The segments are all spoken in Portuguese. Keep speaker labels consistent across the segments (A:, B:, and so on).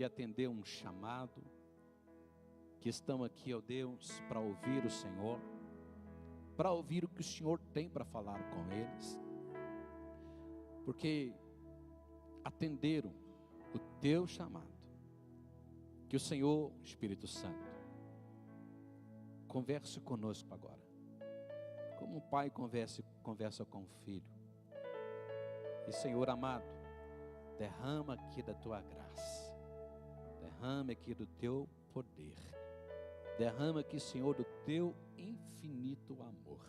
A: e atender um chamado, que estão aqui, ó Deus, para ouvir o Senhor, para ouvir o que o Senhor tem para falar com eles, porque atenderam o teu chamado. Que o Senhor, Espírito Santo, converse conosco agora, como um pai conversa com o filho. E Senhor amado, derrama aqui da tua graça, derrama aqui do teu poder, derrama aqui, Senhor, do teu infinito amor,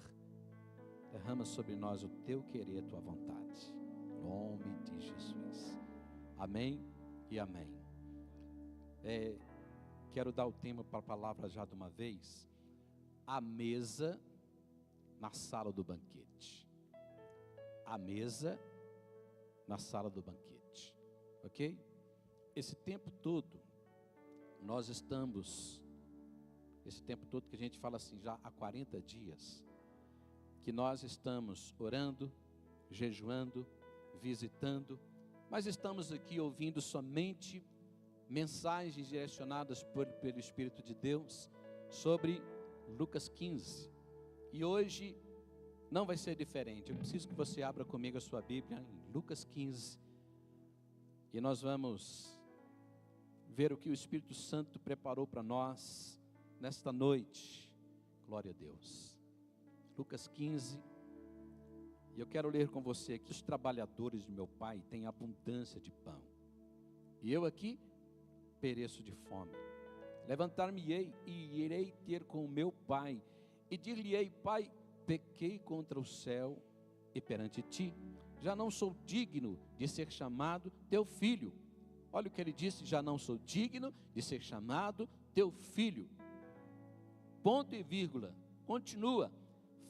A: derrama sobre nós o teu querer, a tua vontade, em nome de Jesus, amém e amém. Quero dar o tema para a palavra já de uma vez, a mesa na sala do banquete, a mesa na sala do banquete, ok? Esse tempo todo que a gente fala assim, já há 40 dias, que nós estamos orando, jejuando, visitando, mas estamos aqui ouvindo somente mensagens direcionadas pelo Espírito de Deus sobre Lucas 15, e hoje não vai ser diferente. Eu preciso que você abra comigo a sua Bíblia em Lucas 15, e nós vamos ver o que o Espírito Santo preparou para nós nesta noite. Glória a Deus. Lucas 15, e eu quero ler com você aqui: os trabalhadores de meu pai têm abundância de pão, e eu aqui pereço de fome. Levantar-me-ei e irei ter com o meu pai, e dir-lhe-ei: Pai, pequei contra o céu e perante ti, já não sou digno de ser chamado teu filho. Olha o que ele disse: já não sou digno de ser chamado teu filho. Ponto e vírgula, continua: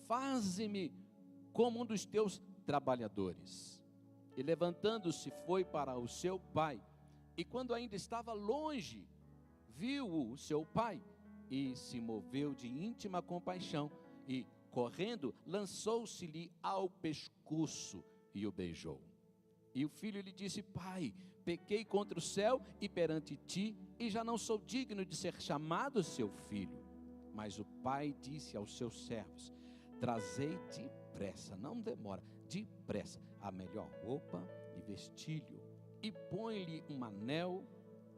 A: faze-me como um dos teus trabalhadores. E levantando-se foi para o seu pai, e quando ainda estava longe, viu o seu pai, e se moveu de íntima compaixão, e correndo, lançou-se-lhe ao pescoço e o beijou. E o filho lhe disse: Pai, pequei contra o céu e perante ti, e já não sou digno de ser chamado seu filho. Mas o pai disse aos seus servos: trazei depressa, não demora, depressa, a melhor roupa e vestilho, e põe-lhe um anel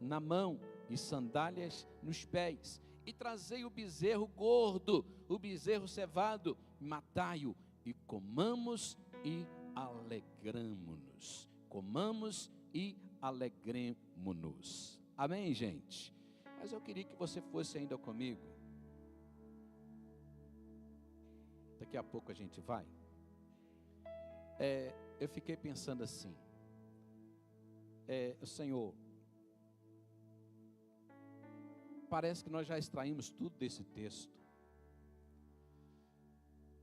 A: na mão e sandálias nos pés, e trazei o bezerro gordo, o bezerro cevado, matai-o, e comamos e alegramo-nos. Comamos e alegremo-nos. Amém, gente? Mas eu queria que você fosse ainda comigo. Daqui a pouco a gente vai. Eu fiquei pensando assim, Senhor, parece que nós já extraímos tudo desse texto.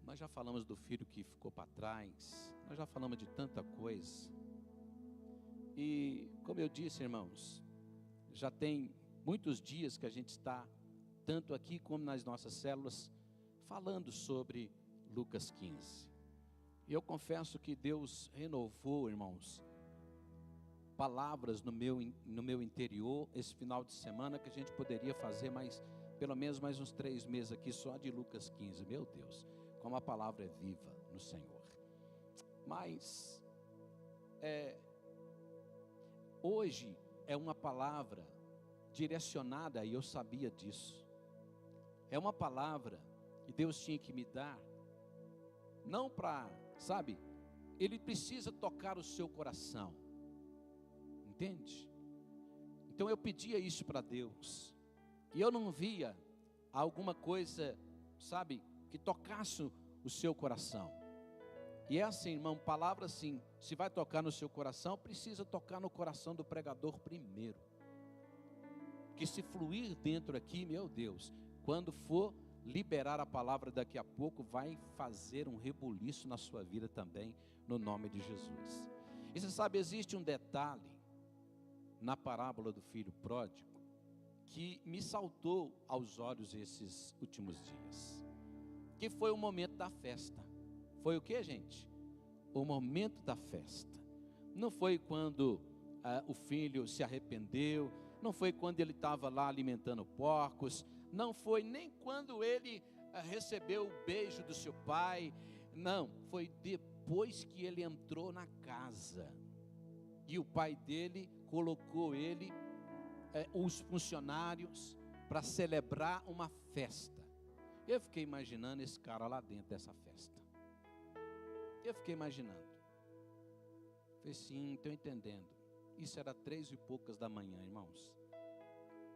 A: Nós já falamos do filho que ficou para trás, nós já falamos de tanta coisa. E como eu disse, irmãos, já tem muitos dias que a gente está, tanto aqui como nas nossas células, falando sobre Lucas 15. E eu confesso que Deus renovou, irmãos, palavras no meu interior esse final de semana, que a gente poderia fazer pelo menos mais uns 3 meses aqui só de Lucas 15. Meu Deus, como a palavra é viva no Senhor. Mas hoje é uma palavra direcionada, e eu sabia disso. É uma palavra que Deus tinha que me dar, não para, sabe, Ele precisa tocar o seu coração, entende? Então eu pedia isso para Deus, e eu não via alguma coisa, sabe, que tocasse o seu coração. E é assim, irmão, palavra assim, se vai tocar no seu coração, precisa tocar no coração do pregador primeiro. Que se fluir dentro aqui, meu Deus, quando for liberar a palavra daqui a pouco, vai fazer um rebuliço na sua vida também, no nome de Jesus. E você sabe, existe um detalhe na parábola do filho pródigo que me saltou aos olhos esses últimos dias, que foi o momento da festa. Foi o que, gente? O momento da festa. Não foi quando o filho se arrependeu, não foi quando ele estava lá alimentando porcos, não foi nem quando ele recebeu o beijo do seu pai, não, foi depois que ele entrou na casa, e o pai dele colocou ele, os funcionários, para celebrar uma festa. Eu fiquei imaginando esse cara lá dentro dessa festa. Eu fiquei imaginando. Falei, sim, estou entendendo. Isso era 3 e poucas da manhã, irmãos.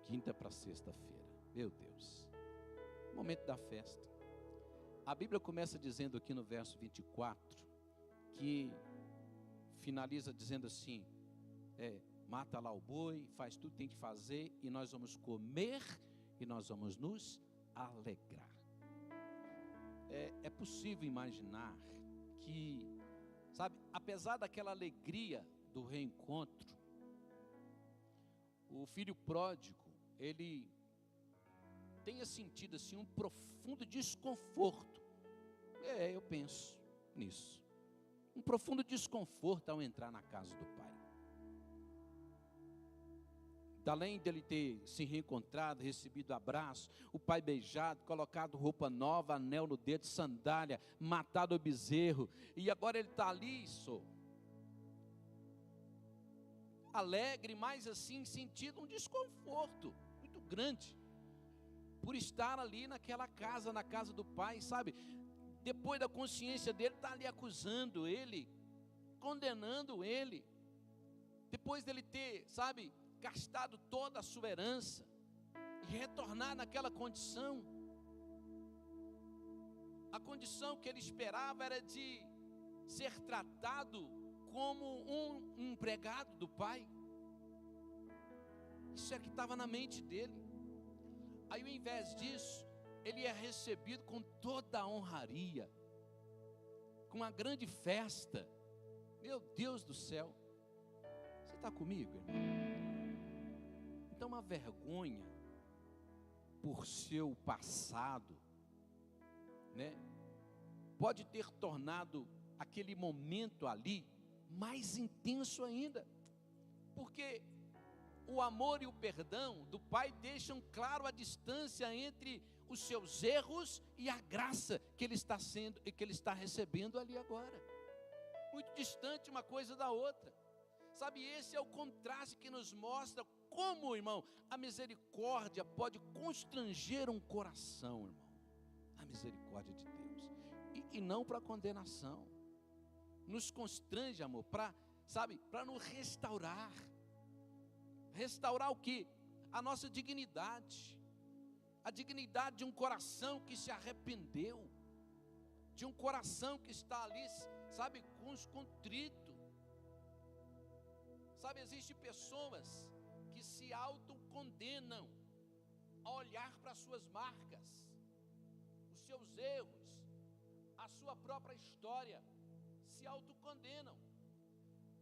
A: Quinta para sexta-feira. Meu Deus. Momento da festa. A Bíblia começa dizendo aqui no verso 24, que finaliza dizendo assim, mata lá o boi, faz tudo que tem que fazer, e nós vamos comer, e nós vamos nos alegrar. É possível imaginar que, sabe, apesar daquela alegria do reencontro, o filho pródigo, ele tenha sentido assim um profundo desconforto. Eu penso nisso. Um profundo desconforto ao entrar na casa do pai. Além dele ter se reencontrado, recebido abraço, o pai beijado, colocado roupa nova, anel no dedo, sandália, matado o bezerro, e agora ele está ali, alegre, mas assim, sentindo um desconforto muito grande, por estar ali naquela casa, na casa do pai, sabe? Depois da consciência dele, está ali acusando ele, condenando ele, depois dele ter, sabe, gastado toda a sua herança, e retornar naquela condição. A condição que ele esperava era de ser tratado como um empregado do pai. Isso é que estava na mente dele. Aí, ao invés disso, ele é recebido com toda a honraria, com uma grande festa. Meu Deus do céu. Você está comigo, irmão? Então, uma vergonha por seu passado, né, pode ter tornado aquele momento ali mais intenso ainda, porque o amor e o perdão do pai deixam claro a distância entre os seus erros e a graça que ele está recebendo ali agora. Muito distante uma coisa da outra. Sabe, esse é o contraste que nos mostra como, irmão, a misericórdia pode constranger um coração, irmão. A misericórdia de Deus. E não para condenação. Nos constrange, amor, para nos restaurar. Restaurar o quê? A nossa dignidade. A dignidade de um coração que se arrependeu. De um coração que está ali, sabe, contrito. Sabe, existem pessoas que se autocondenam a olhar para as suas marcas, os seus erros, a sua própria história, se autocondenam,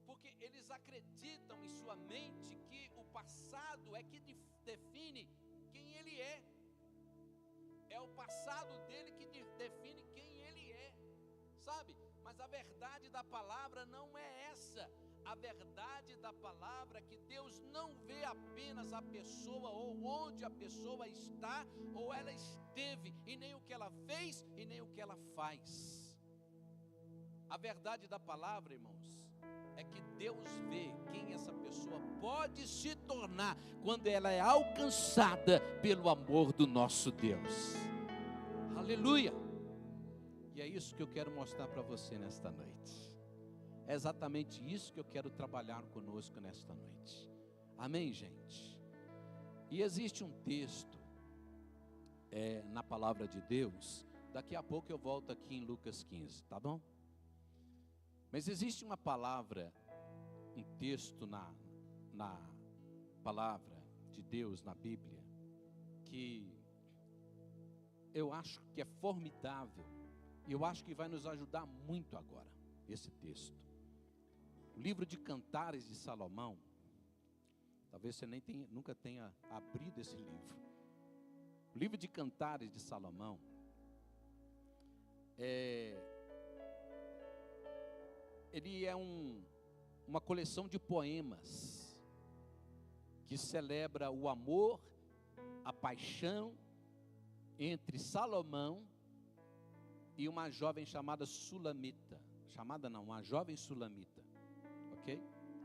A: porque eles acreditam em sua mente que o passado é que define quem ele é. É o passado dele que define quem ele é, sabe? Mas a verdade da palavra não é essa. A verdade da palavra é que Deus não vê apenas a pessoa ou onde a pessoa está ou ela esteve, e nem o que ela fez e nem o que ela faz. A verdade da palavra, irmãos, é que Deus vê quem essa pessoa pode se tornar quando ela é alcançada pelo amor do nosso Deus. Aleluia! E é isso que eu quero mostrar para você nesta noite. É exatamente isso que eu quero trabalhar conosco nesta noite. Amém, gente? E existe um texto na palavra de Deus. Daqui a pouco eu volto aqui em Lucas 15, tá bom? Mas existe uma palavra, um texto na palavra de Deus, na Bíblia, que eu acho que é formidável, e eu acho que vai nos ajudar muito agora, esse texto. O livro de Cantares de Salomão, talvez você nunca tenha abrido esse livro. O livro de Cantares de Salomão ele é uma coleção de poemas que celebra o amor, a paixão entre Salomão e uma jovem chamada Sulamita. Chamada não, uma jovem Sulamita. Ok?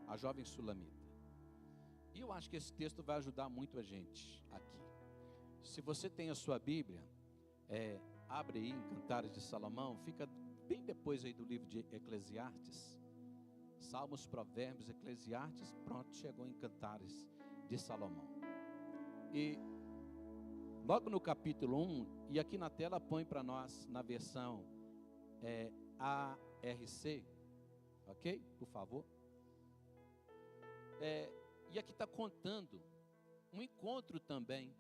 A: A jovem Sulamita. E eu acho que esse texto vai ajudar muito a gente aqui. Se você tem a sua Bíblia, abre aí em Cantares de Salomão, fica bem depois aí do livro de Eclesiastes. Salmos, Provérbios, Eclesiastes, pronto, chegou em Cantares de Salomão. E logo no capítulo 1, e aqui na tela põe para nós na versão ARC, ok? Por favor. E aqui está contando um encontro também,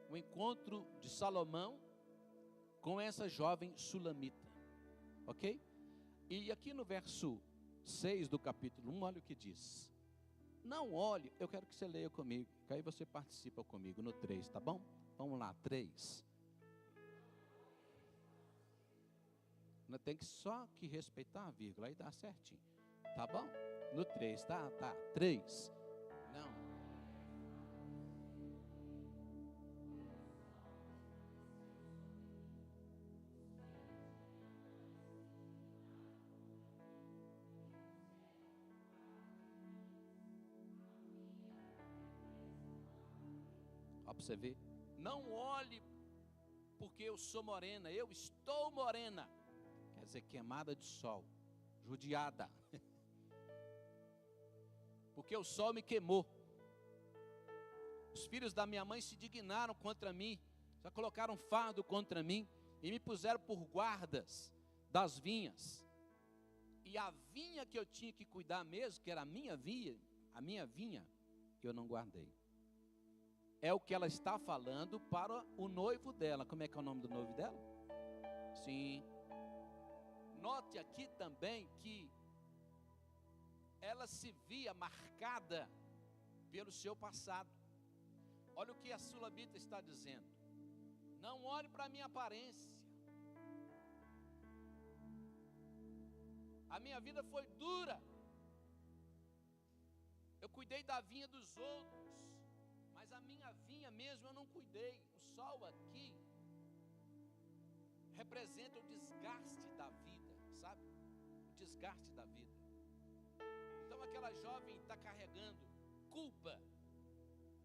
A: um encontro de Salomão com essa jovem Sulamita, ok? E aqui no verso 6 do capítulo 1, olha o que diz. Não olhe, eu quero que você leia comigo, que aí você participa comigo no 3, tá bom? Vamos lá, 3. Não tem que só que respeitar a vírgula, aí dá certinho, tá bom? No 3, tá? 3. Não. Ó, pra você ver. Não olhe porque eu sou morena, eu estou morena. Quer dizer, queimada de sol, judiada. Porque o sol me queimou. Os filhos da minha mãe se dignaram contra mim, já colocaram fardo contra mim e me puseram por guardas das vinhas. E a vinha que eu tinha que cuidar mesmo, que era a minha vinha, eu não guardei. É o que ela está falando para o noivo dela. Como é que é o nome do noivo dela? Sim. Note aqui também que ela se via marcada pelo seu passado. Olha o que a Sulamita está dizendo. Não olhe para a minha aparência. A minha vida foi dura. Eu cuidei da vinha dos outros, mas a minha vinha mesmo eu não cuidei. O sol aqui representa o desgaste da vida, sabe? O desgaste da vida. Então aquela jovem está carregando culpa,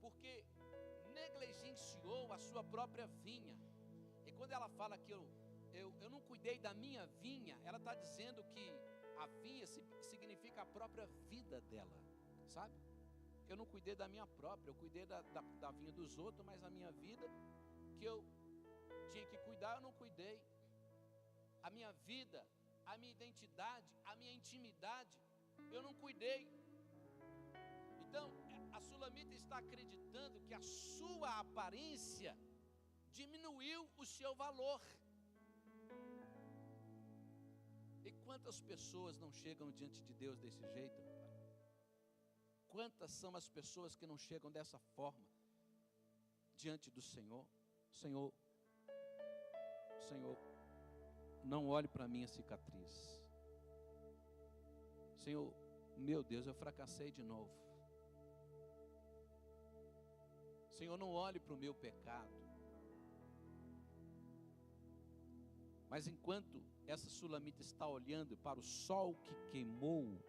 A: porque negligenciou a sua própria vinha. E quando ela fala que eu não cuidei da minha vinha, ela está dizendo que a vinha significa a própria vida dela, sabe? Eu não cuidei da minha própria, eu cuidei da vinha dos outros, mas a minha vida, que eu tinha que cuidar, eu não cuidei. A minha vida, a minha identidade, a minha intimidade, eu não cuidei. Então, a Sulamita está acreditando que a sua aparência diminuiu o seu valor. E quantas pessoas não chegam diante de Deus desse jeito, meu Pai? Quantas são as pessoas que não chegam dessa forma diante do Senhor? Senhor, não olhe para a minha cicatriz. Senhor, meu Deus, eu fracassei de novo. Senhor, não olhe para o meu pecado. Mas enquanto essa Sulamita está olhando para o sol que queimou,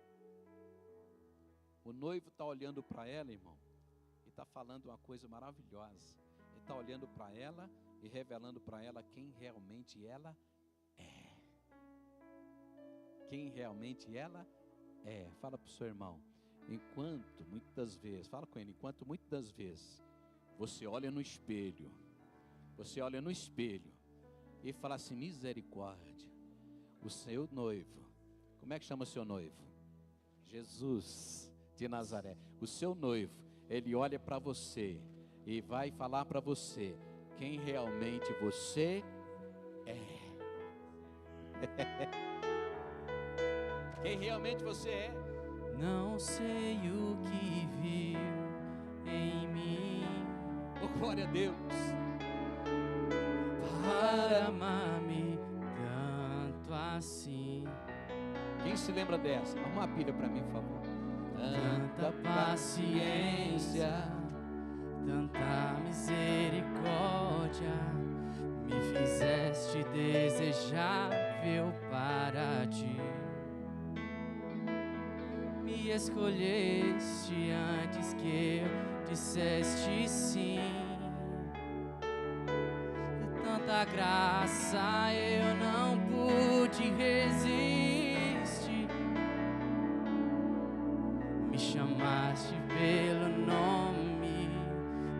A: o noivo está olhando para ela, irmão, e está falando uma coisa maravilhosa. Ele está olhando para ela e revelando para ela quem realmente ela é. Quem realmente ela é. Fala para o seu irmão. Enquanto muitas vezes, fala com ele, enquanto muitas das vezes você olha no espelho, e fala assim, misericórdia, o seu noivo, como é que chama o seu noivo? Jesus de Nazaré. O seu noivo, ele olha para você e vai falar para você quem realmente você é. Quem realmente você é.
B: Não sei o que viu em mim,
A: Oh, glória a Deus.
B: para amar-me tanto assim.
A: Quem se lembra dessa? Arruma uma pilha para mim, por favor.
B: tanta paciência, tanta misericórdia, me fizeste desejável para ti. Me escolheste antes que eu disseste sim. Tanta graça eu não pude resistir. Me chamaste pelo nome,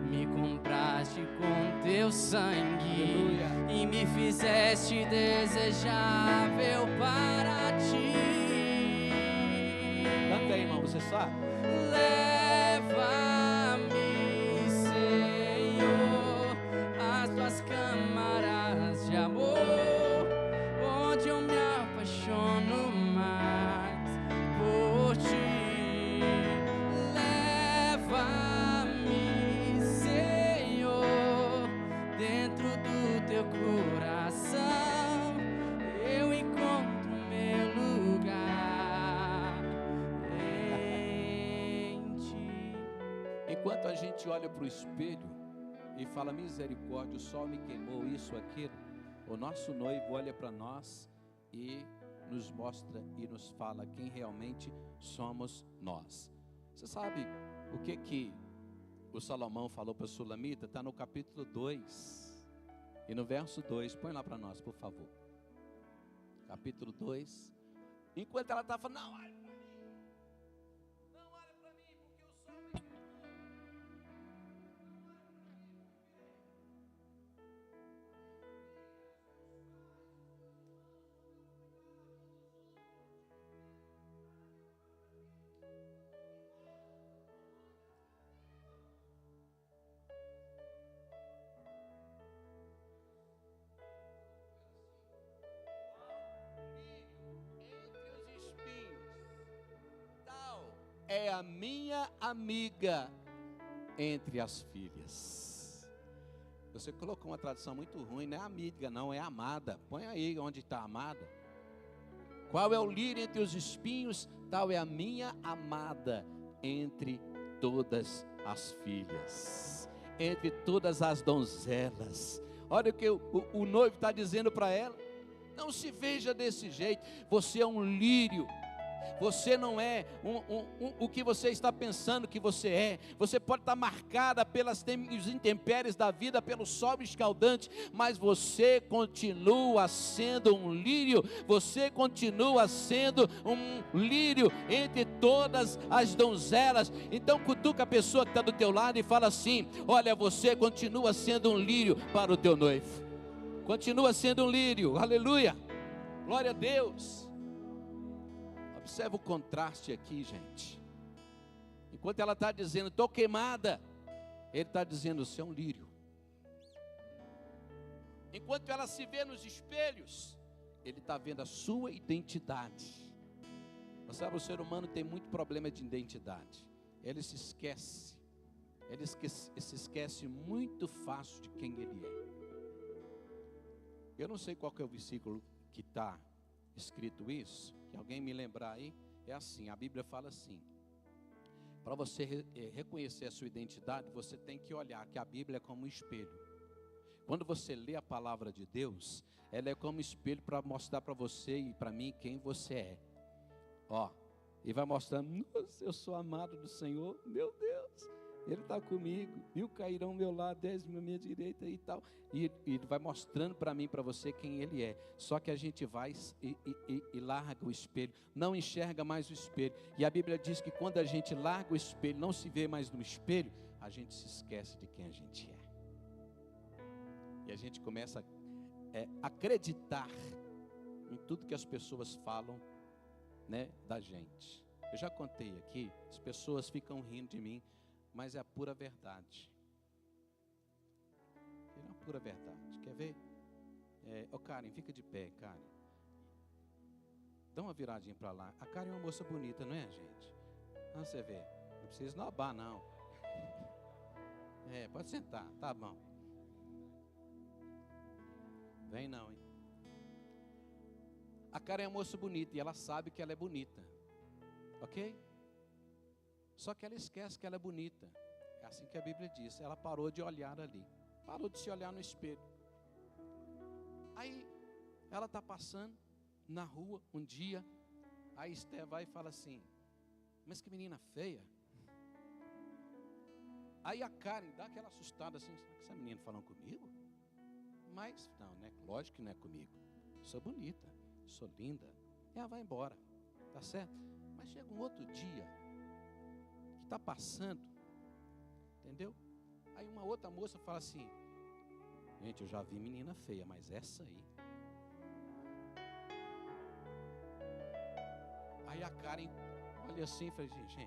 B: me compraste com teu sangue. Aleluia. E me fizeste desejável para ti.
A: Canta aí, irmão, você sabe?
B: Leva-me, Senhor, às tuas câmaras de amor, onde eu me apaixono mais por ti. Leva-me, Senhor, dentro do teu coração, eu encontro meu lugar em ti.
A: Enquanto a gente olha para o espelho e fala misericórdia, o sol me queimou, isso, aquilo, o nosso noivo olha para nós e nos mostra e nos fala quem realmente somos nós. Você sabe o que o Salomão falou para a Sulamita? Está no capítulo 2 e no verso 2, põe lá para nós, por favor. Capítulo 2. Enquanto ela estava falando, não olha para mim, não olha para mim, porque o sol me queimou. É a minha amiga entre as filhas. Você colocou uma tradução muito ruim, não é amiga, não, é amada. Põe aí onde está amada. Qual é o lírio entre os espinhos? Tal é a minha amada entre todas as filhas, entre todas as donzelas. Olha o que o noivo está dizendo para ela. Não se veja desse jeito. Você é um lírio. Você não é o que você está pensando que você é. Você pode estar marcada pelas intempéries da vida, pelo sol escaldante, mas você continua sendo um lírio. Você continua sendo um lírio entre todas as donzelas. Então cutuca a pessoa que está do teu lado e fala assim: olha, você continua sendo um lírio para o teu noivo. Continua sendo um lírio, aleluia, glória a Deus. Observa o contraste aqui, gente. Enquanto ela está dizendo, estou queimada, ele está dizendo, você é um lírio. Enquanto ela se vê nos espelhos, ele está vendo a sua identidade. Você sabe, o ser humano tem muito problema de identidade. Ele se esquece. Ele se esquece muito fácil de quem ele é. Eu não sei qual que é o versículo que está escrito isso. Que alguém me lembrar aí, é assim, a Bíblia fala assim: para você reconhecer a sua identidade, você tem que olhar que a Bíblia é como um espelho. Quando você lê a palavra de Deus, ela é como um espelho para mostrar para você e para mim quem você é. Ó, e vai mostrando, nossa, eu sou amado do Senhor, meu Deus, Ele está comigo, 1000 cairão ao meu lado, 10 à minha direita e tal. E ele vai mostrando para mim, para você quem Ele é. Só que a gente vai e larga o espelho, não enxerga mais o espelho. E a Bíblia diz que quando a gente larga o espelho, não se vê mais no espelho, a gente se esquece de quem a gente é. E a gente começa a acreditar em tudo que as pessoas falam, né, da gente. Eu já contei aqui, as pessoas ficam rindo de mim, mas é a pura verdade. É a pura verdade. Quer ver? Karen, fica de pé, Karen. Dá uma viradinha para lá. A Karen é uma moça bonita, não é, gente? Não, você vê. Não precisa esnobar, não. Pode sentar, tá bom. Vem não, hein? A Karen é uma moça bonita e ela sabe que ela é bonita. Ok? Só que ela esquece que ela é bonita. É assim que a Bíblia diz. Ela parou de olhar ali. Parou de se olhar no espelho. Aí, ela está passando na rua um dia. A Esther vai e fala assim: mas que menina feia. Aí a Karen dá aquela assustada assim: será que essa menina falando comigo? Mas, não, né? Lógico que não é comigo. Sou bonita, sou linda. E ela vai embora, tá certo? Mas chega um outro dia que está passando, entendeu? Aí uma outra moça fala assim: gente, eu já vi menina feia, mas essa aí. Aí a Karen olha assim e fala: gente,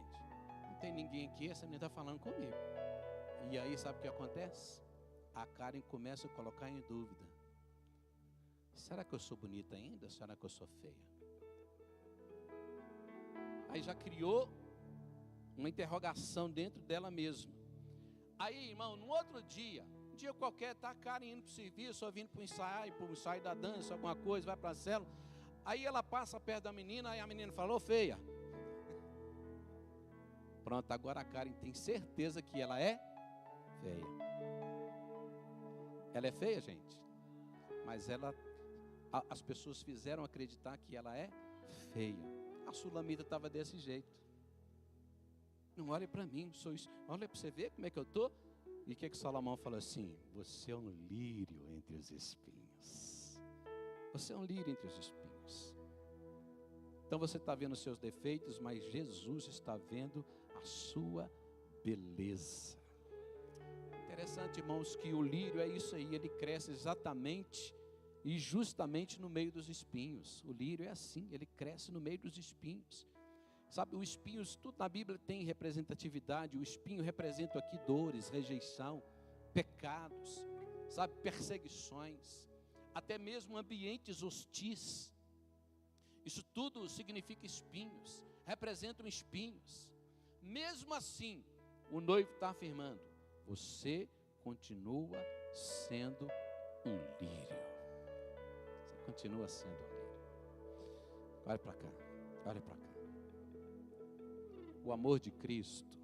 A: não tem ninguém aqui, essa menina está falando comigo. E aí sabe o que acontece? A Karen começa a colocar em dúvida: será que eu sou bonita ainda? Ou será que eu sou feia? Aí já criou uma interrogação dentro dela mesma. Aí, irmão, no outro dia, um dia qualquer, tá a Karen indo para o serviço, ou vindo para o ensaio da dança, alguma coisa, vai para a célula. Aí ela passa perto da menina, aí a menina falou: feia. Pronto, agora a Karen tem certeza que ela é feia. Ela é feia, gente, mas as pessoas fizeram acreditar que ela é feia. A Sulamita estava desse jeito. Não olhe para mim, olha para você ver como é que eu estou. E o que Salomão falou assim: você é um lírio entre os espinhos. Você é um lírio entre os espinhos. Então você está vendo os seus defeitos, mas Jesus está vendo a sua beleza. Interessante, irmãos, que o lírio é isso aí, ele cresce exatamente e justamente no meio dos espinhos. O lírio é assim, ele cresce no meio dos espinhos. Sabe, os espinhos, tudo na Bíblia tem representatividade. O espinho representa aqui dores, rejeição, pecados, sabe, perseguições, até mesmo ambientes hostis. Isso tudo significa espinhos, representam espinhos. Mesmo assim, o noivo está afirmando: você continua sendo um lírio. Você continua sendo um lírio. Olha para cá, olha para cá. O amor de Cristo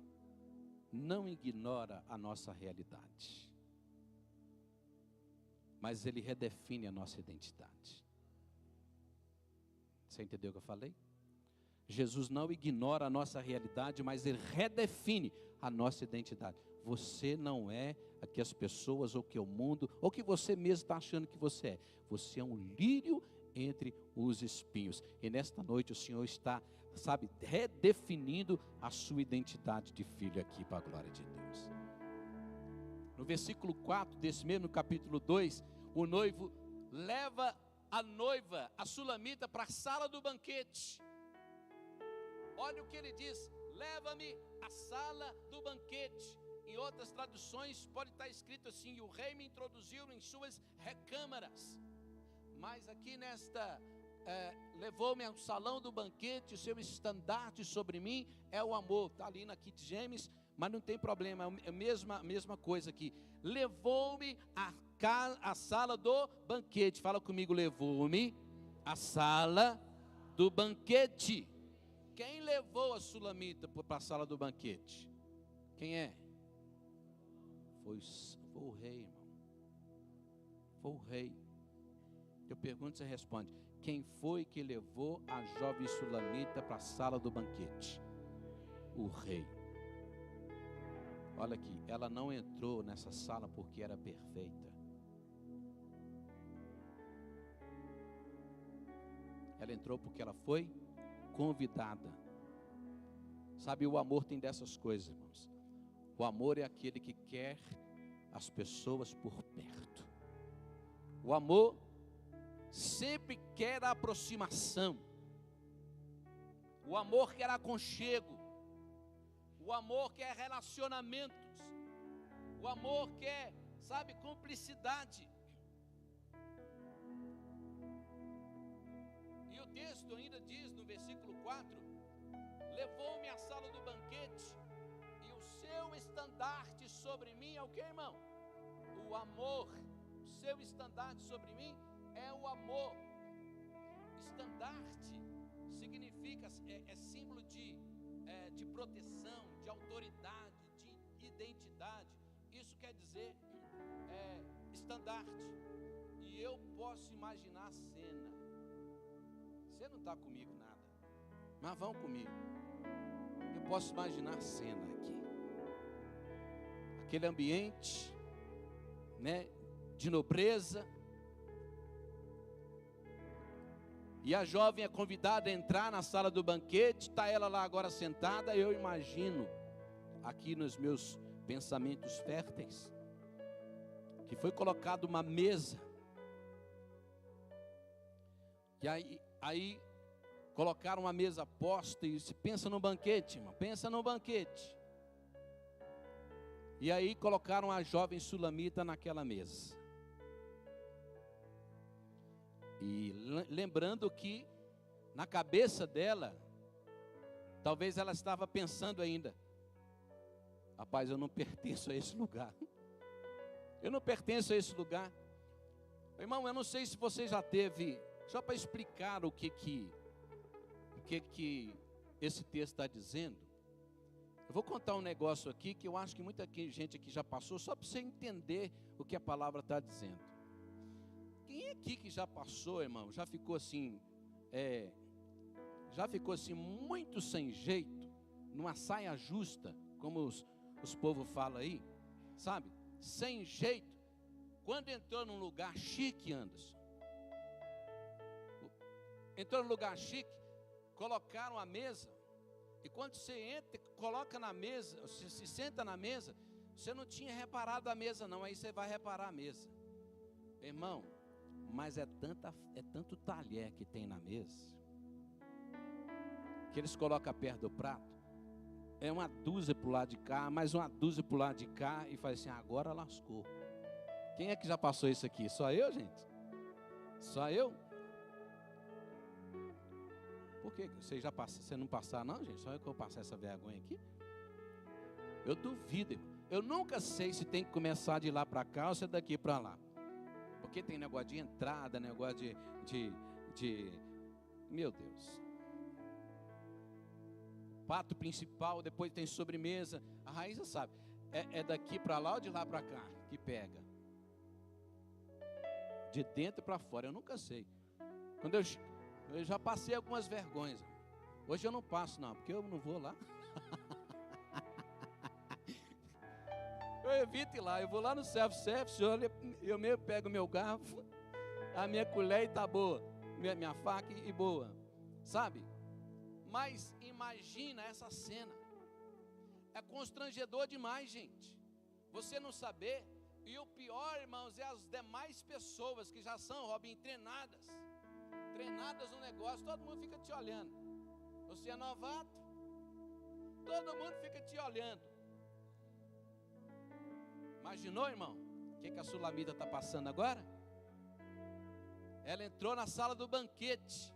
A: não ignora a nossa realidade, mas ele redefine a nossa identidade. Você entendeu o que eu falei? Jesus não ignora a nossa realidade, mas ele redefine a nossa identidade. Você não é o que as pessoas, ou que o mundo, ou que você mesmo está achando que você é. Você é um lírio entre os espinhos. E nesta noite o Senhor está, sabe, redefinindo a sua identidade de filho aqui para a glória de Deus. No versículo 4 desse mesmo capítulo 2, o noivo leva a noiva, a Sulamita, para a sala do banquete. Olha o que ele diz: leva-me à sala do banquete. Em outras traduções pode estar escrito assim: e o rei me introduziu em suas recâmaras. Mas aqui nesta, levou-me ao salão do banquete, o seu estandarte sobre mim é o amor. Está ali na King James, mas não tem problema, é a mesma coisa aqui. Levou-me à sala do banquete. Fala comigo: levou-me à sala do banquete. Quem levou a Sulamita para a sala do banquete? Quem é? Foi o rei, irmão. Foi o rei. Eu pergunto, você responde: quem foi que levou a jovem Sulamita para a sala do banquete? O rei. Olha aqui, ela não entrou nessa sala porque era perfeita. Ela entrou porque ela foi convidada. Sabe, o amor tem dessas coisas, irmãos. O amor é aquele que quer as pessoas por perto. O amor sempre quer a aproximação. O amor quer aconchego. O amor quer relacionamentos. O amor quer, sabe, cumplicidade. E o texto ainda diz no versículo 4: levou-me à sala do banquete, e o seu estandarte sobre mim é o que, irmão? O amor. O seu estandarte sobre mim é o amor. Estandarte significa, é símbolo de de proteção, de autoridade, de identidade. Isso quer dizer estandarte. E eu posso imaginar a cena. Você não está comigo nada, mas vão comigo. Eu posso imaginar a cena aqui. Aquele ambiente, né, de nobreza. E a jovem é convidada a entrar na sala do banquete. Está ela lá agora sentada. Eu imagino, aqui nos meus pensamentos férteis, que foi colocada uma mesa. E aí colocaram uma mesa posta. E se pensa no banquete, irmão, pensa no banquete. E aí colocaram a jovem sulamita naquela mesa. E lembrando que na cabeça dela, talvez ela estava pensando ainda: rapaz, eu não pertenço a esse lugar. Eu não pertenço a esse lugar. Irmão, eu não sei se você já teve, só para explicar o que esse texto está dizendo. Eu vou contar um negócio aqui que eu acho que muita gente aqui já passou, só para você entender o que a palavra está dizendo. Quem aqui que já passou, irmão, já ficou assim muito sem jeito, numa saia justa, como os povos falam aí, sabe? Sem jeito, quando entrou num lugar chique, Anderson. Entrou num lugar chique, colocaram a mesa. E quando você entra, coloca na mesa, você se senta na mesa, você não tinha reparado a mesa não, aí você vai reparar a mesa. Irmão, mas é tanto talher que tem na mesa, que eles colocam perto do prato, é uma dúzia para o lado de cá, mais uma dúzia para o lado de cá, e faz assim, agora lascou. Quem é que já passou isso aqui? Só eu, gente? Só eu? Por que você já passa? Você não passar não, gente? Só eu que vou passar essa vergonha aqui? Eu duvido, irmão. Eu nunca sei se tem que começar de lá para cá ou se é daqui para lá. Porque tem negócio de entrada, negócio de meu Deus. Prato principal, depois tem sobremesa. A Raíssa sabe, é daqui para lá ou de lá para cá que pega? De dentro para fora, eu nunca sei. Quando eu já passei algumas vergonhas. Hoje eu não passo não, porque eu não vou lá. Eu evito ir lá, eu vou lá no self-service, eu mesmo pego meu garfo, a minha colher e tá boa, minha faca e boa, sabe? Mas imagina essa cena, é constrangedor demais, gente, você não saber, e o pior, irmãos, é as demais pessoas que já são, Robin, treinadas no negócio, todo mundo fica te olhando, você é novato, todo mundo fica te olhando. Imaginou, irmão, o que a sulamita está passando agora? Ela entrou na sala do banquete.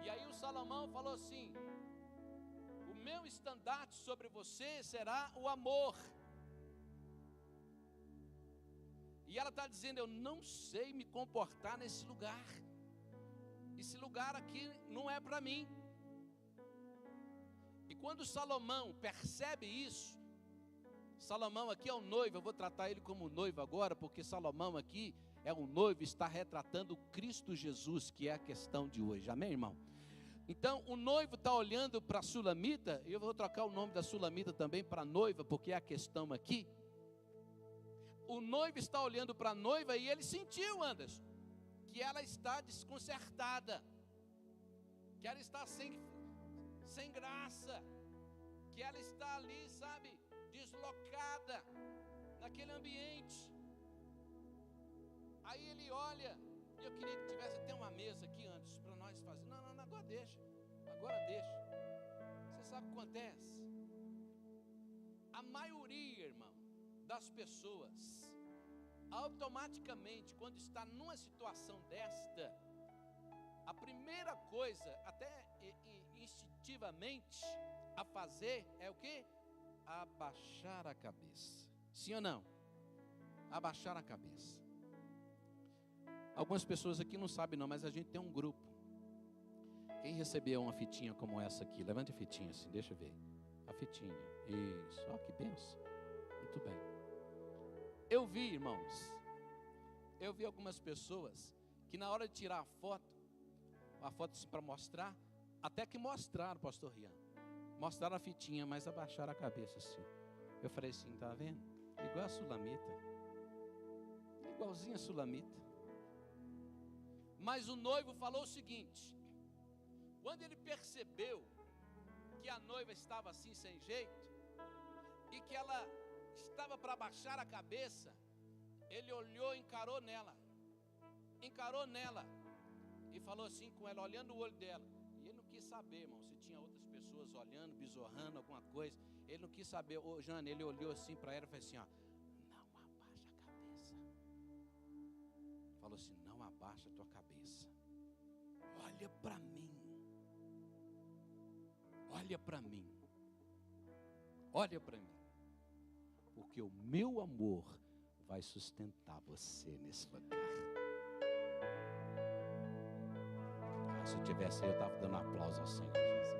A: E aí o Salomão falou assim: o meu estandarte sobre você será o amor. E ela está dizendo: eu não sei me comportar nesse lugar. Esse lugar aqui não é para mim. E quando Salomão percebe isso, Salomão aqui é o noivo, eu vou tratar ele como noivo agora, porque Salomão aqui é o noivo, está retratando Cristo Jesus, que é a questão de hoje, amém, irmão? Então, o noivo está olhando para a sulamita, e eu vou trocar o nome da sulamita também para noiva, porque é a questão aqui. O noivo está olhando para a noiva e ele sentiu, Anderson, que ela está desconcertada, que ela está sem graça, que ela está ali, sabe, deslocada naquele ambiente. Aí ele olha, e eu queria que tivesse até uma mesa aqui antes para nós fazer. Não, agora deixa. Você sabe o que acontece? A maioria, irmão, das pessoas, automaticamente, quando está numa situação desta, a primeira coisa, até instintivamente, a fazer é o quê? Abaixar a cabeça. Sim ou não? Abaixar a cabeça. Algumas pessoas aqui não sabem não, mas a gente tem um grupo Quem recebeu uma fitinha como essa aqui? Levante a fitinha assim, deixa eu ver. A fitinha, isso, ó, que benção. Muito bem. Eu vi, irmãos, algumas pessoas que na hora de tirar a foto assim para mostrar, até que mostraram, pastor Rian, mostraram a fitinha, mas abaixaram a cabeça assim. Eu falei assim, tá vendo? Igual a sulamita, igualzinha a sulamita. Mas o noivo falou o seguinte: quando ele percebeu que a noiva estava assim sem jeito, e que ela estava para baixar a cabeça, ele olhou, encarou nela, e falou assim com ela, olhando o olho dela. E ele não quis saber, irmão, se tinha outras pessoas olhando, bisorrando, alguma coisa. Ele não quis saber. Ô, Jane, ele olhou assim para ela e falou assim, ó, não abaixa a cabeça. Falou assim, não abaixa a tua cabeça. Olha para mim. Olha para mim. Olha para mim. Porque o meu amor vai sustentar você nesse lugar. Se eu tivesse aí, eu estava dando aplauso ao Senhor Jesus.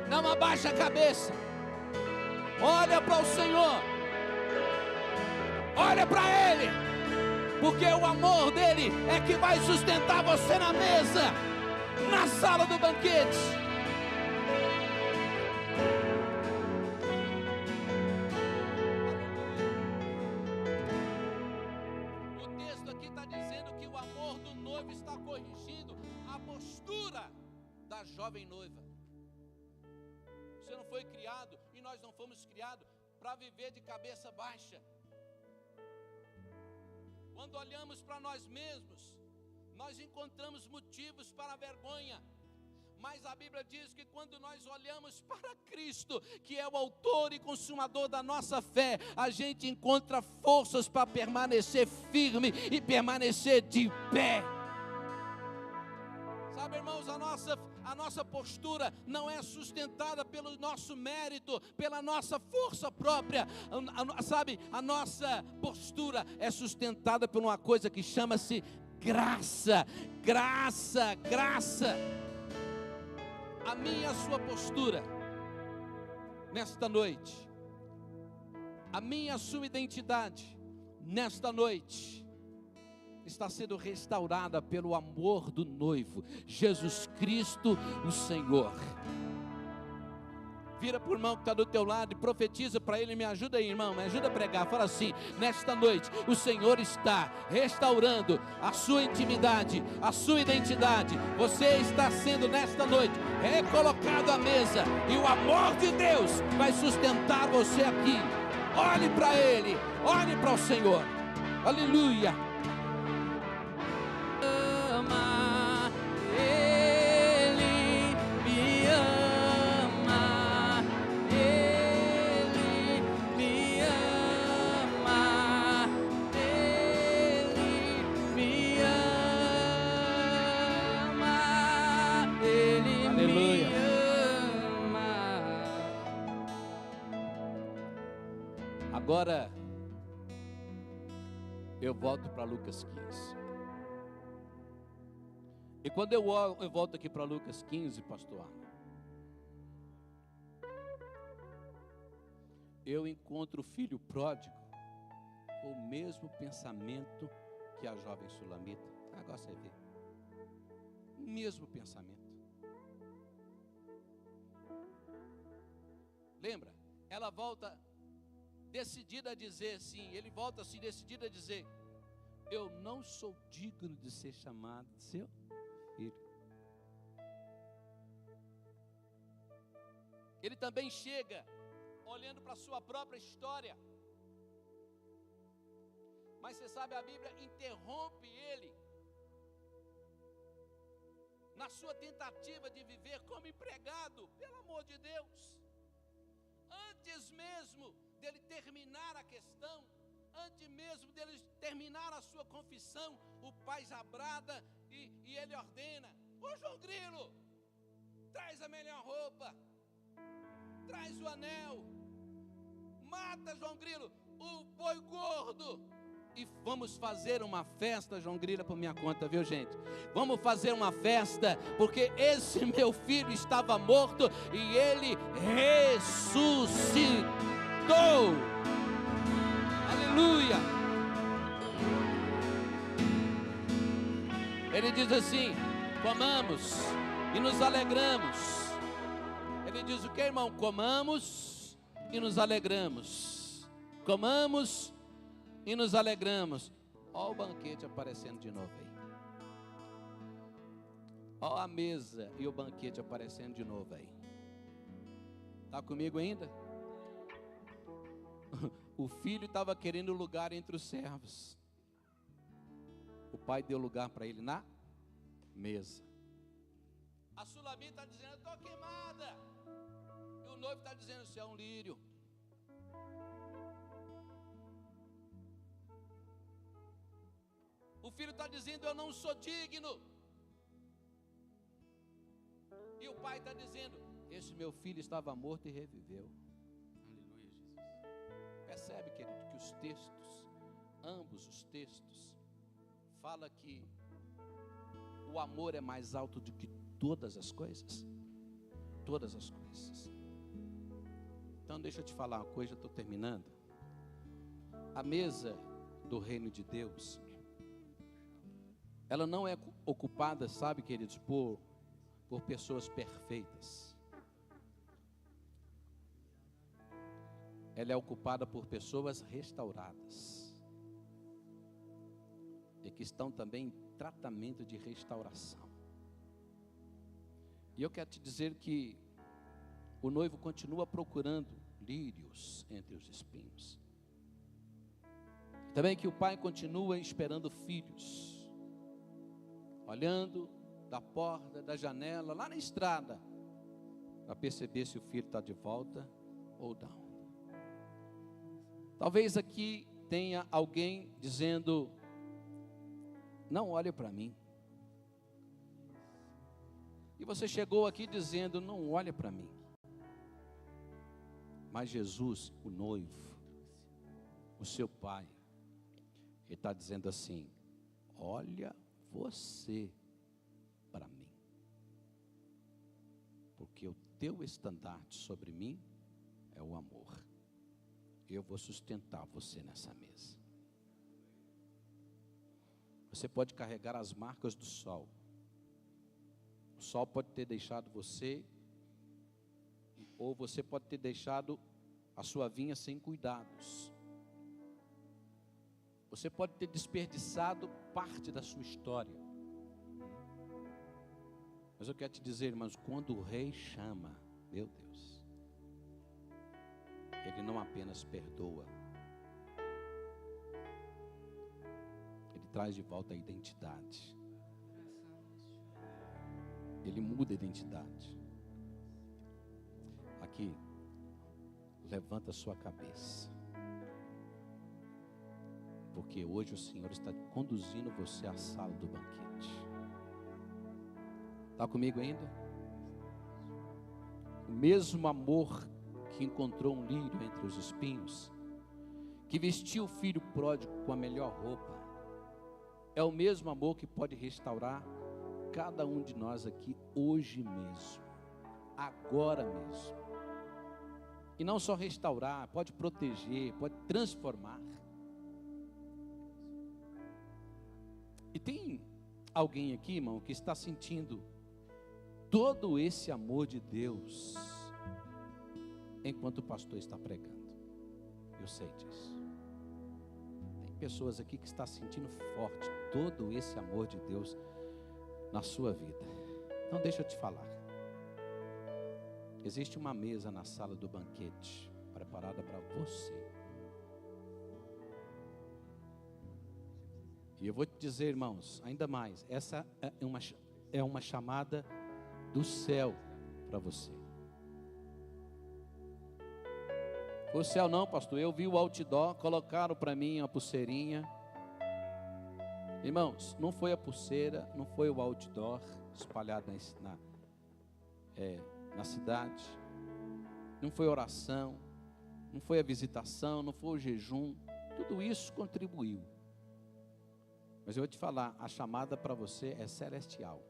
A: Não abaixa a cabeça. Olha para o Senhor. Olha para Ele. Porque o amor dEle é que vai sustentar você na mesa, na sala do banquete. Jovem noiva. Você não foi criado, e nós não fomos criados para viver de cabeça baixa. Quando olhamos para nós mesmos, nós encontramos motivos para a vergonha. Mas a Bíblia diz que quando nós olhamos para Cristo, que é o autor e consumador da nossa fé, a gente encontra forças para permanecer firme e permanecer de pé. Sabe, irmãos, a nossa postura não é sustentada pelo nosso mérito, pela nossa força própria. Sabe, a nossa postura é sustentada por uma coisa que chama-se graça. Graça, graça. A minha e a sua postura nesta noite, a minha e a sua identidade nesta noite, está sendo restaurada pelo amor do noivo, Jesus Cristo, o Senhor. Vira para o irmão que está do teu lado e profetiza para ele. Me ajuda aí, irmão, me ajuda a pregar. Fala assim: nesta noite o Senhor está restaurando a sua intimidade, a sua identidade. Você está sendo nesta noite recolocado à mesa, e o amor de Deus vai sustentar você aqui. Olhe para Ele, olhe para o Senhor. Aleluia. Agora eu volto para Lucas 15. E quando eu volto aqui para Lucas 15, pastor Arno, eu encontro o filho pródigo com o mesmo pensamento que a jovem sulamita. Agora você vê. O mesmo pensamento. Lembra? Ela volta decidida a dizer assim, ele volta assim decidido a dizer: eu não sou digno de ser chamado de seu filho. Ele também chega olhando para a sua própria história. Mas você sabe, a Bíblia interrompe ele na sua tentativa de viver como empregado, pelo amor de Deus. Antes mesmo dele terminar a questão, antes mesmo dele terminar a sua confissão, o pai já brada e ele ordena: ô João Grilo, traz a melhor roupa, traz o anel, mata João Grilo, o boi gordo, e vamos fazer uma festa. João Grila por minha conta, viu, gente? Vamos fazer uma festa, porque esse meu filho estava morto e ele ressuscitou. Aleluia. Ele diz assim: comamos e nos alegramos. Ele diz o que, irmão? Comamos e nos alegramos. Comamos e nos alegramos. Olha o banquete aparecendo de novo aí. Olha a mesa e o banquete aparecendo de novo aí. Está comigo ainda? O filho estava querendo lugar entre os servos. O pai deu lugar para ele na mesa. A Sulamita está dizendo: eu estou queimada. E o noivo está dizendo: você é um lírio. O filho está dizendo: eu não sou digno. E o pai está dizendo: esse meu filho estava morto e reviveu. Aleluia, Jesus. Percebe, querido, que os textos, ambos os textos, fala que o amor é mais alto do que todas as coisas. Todas as coisas. Então deixa eu te falar uma coisa, estou terminando. A mesa do reino de Deus, ela não é ocupada, sabe, queridos, por pessoas perfeitas. Ela é ocupada por pessoas restauradas. E que estão também em tratamento de restauração. E eu quero te dizer que o noivo continua procurando lírios entre os espinhos. Também que o pai continua esperando filhos, olhando da porta, da janela, lá na estrada, para perceber se o filho está de volta ou não. Talvez aqui tenha alguém dizendo: não olhe para mim. E você chegou aqui dizendo: não olhe para mim. Mas Jesus, o noivo, o seu pai, ele está dizendo assim: olha você para mim. Porque o teu estandarte sobre mim é o amor. Eu vou sustentar você nessa mesa. Você pode carregar as marcas do sol. O sol pode ter deixado você, ou você pode ter deixado a sua vinha sem cuidados. Você pode ter desperdiçado parte da sua história. Mas eu quero te dizer, irmãos, quando o rei chama, meu Deus, ele não apenas perdoa, ele traz de volta a identidade. Ele muda a identidade. Aqui, levanta a sua cabeça, porque hoje o Senhor está conduzindo você à sala do banquete. Está comigo ainda? O mesmo amor que encontrou um lírio entre os espinhos, que vestiu o filho pródigo com a melhor roupa, é o mesmo amor que pode restaurar cada um de nós aqui hoje mesmo, agora mesmo. E não só restaurar, pode proteger, pode transformar. E tem alguém aqui, irmão, que está sentindo todo esse amor de Deus enquanto o pastor está pregando. Eu sei disso. Tem pessoas aqui que estão sentindo forte todo esse amor de Deus na sua vida. Então deixa eu te falar. Existe uma mesa na sala do banquete preparada para você. E eu vou te dizer, irmãos, ainda mais, essa é uma chamada do céu para você. O céu não, pastor, eu vi o outdoor, colocaram para mim uma pulseirinha. Irmãos, não foi a pulseira, não foi o outdoor espalhado na cidade, não foi oração, não foi a visitação, não foi o jejum, tudo isso contribuiu. Mas eu vou te falar, a chamada para você é celestial.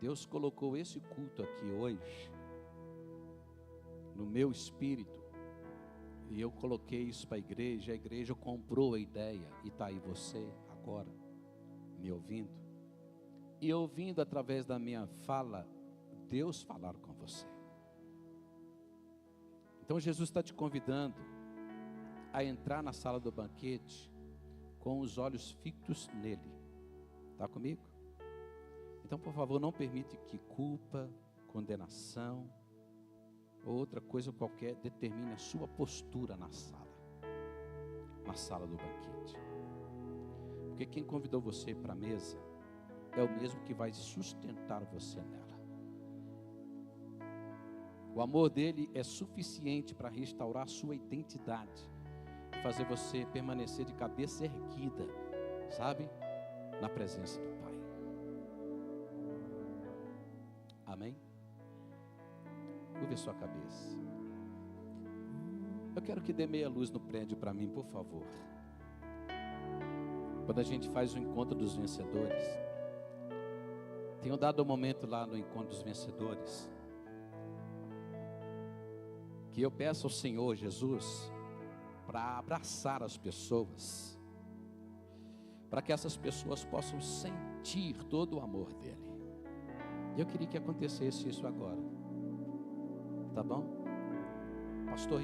A: Deus colocou esse culto aqui hoje no meu espírito, e eu coloquei isso para a igreja comprou a ideia, e está aí você agora, me ouvindo, e ouvindo através da minha fala, Deus falar com você. Então Jesus está te convidando a entrar na sala do banquete com os olhos fixos nele. Está comigo? Então, por favor, não permite que culpa, condenação ou outra coisa qualquer determine a sua postura na sala do banquete. Porque quem convidou você para a mesa é o mesmo que vai sustentar você nela. O amor dele é suficiente para restaurar a sua identidade, fazer você permanecer de cabeça erguida, sabe? Na presença do Pai. Amém? Curve sua cabeça. Eu quero que dê meia luz no prédio para mim, por favor. Quando a gente faz o encontro dos vencedores, tenho dado um momento lá no encontro dos vencedores, que eu peço ao Senhor Jesus para abraçar as pessoas, para que essas pessoas possam sentir todo o amor dele. Eu queria que acontecesse isso agora, tá bom? Pastor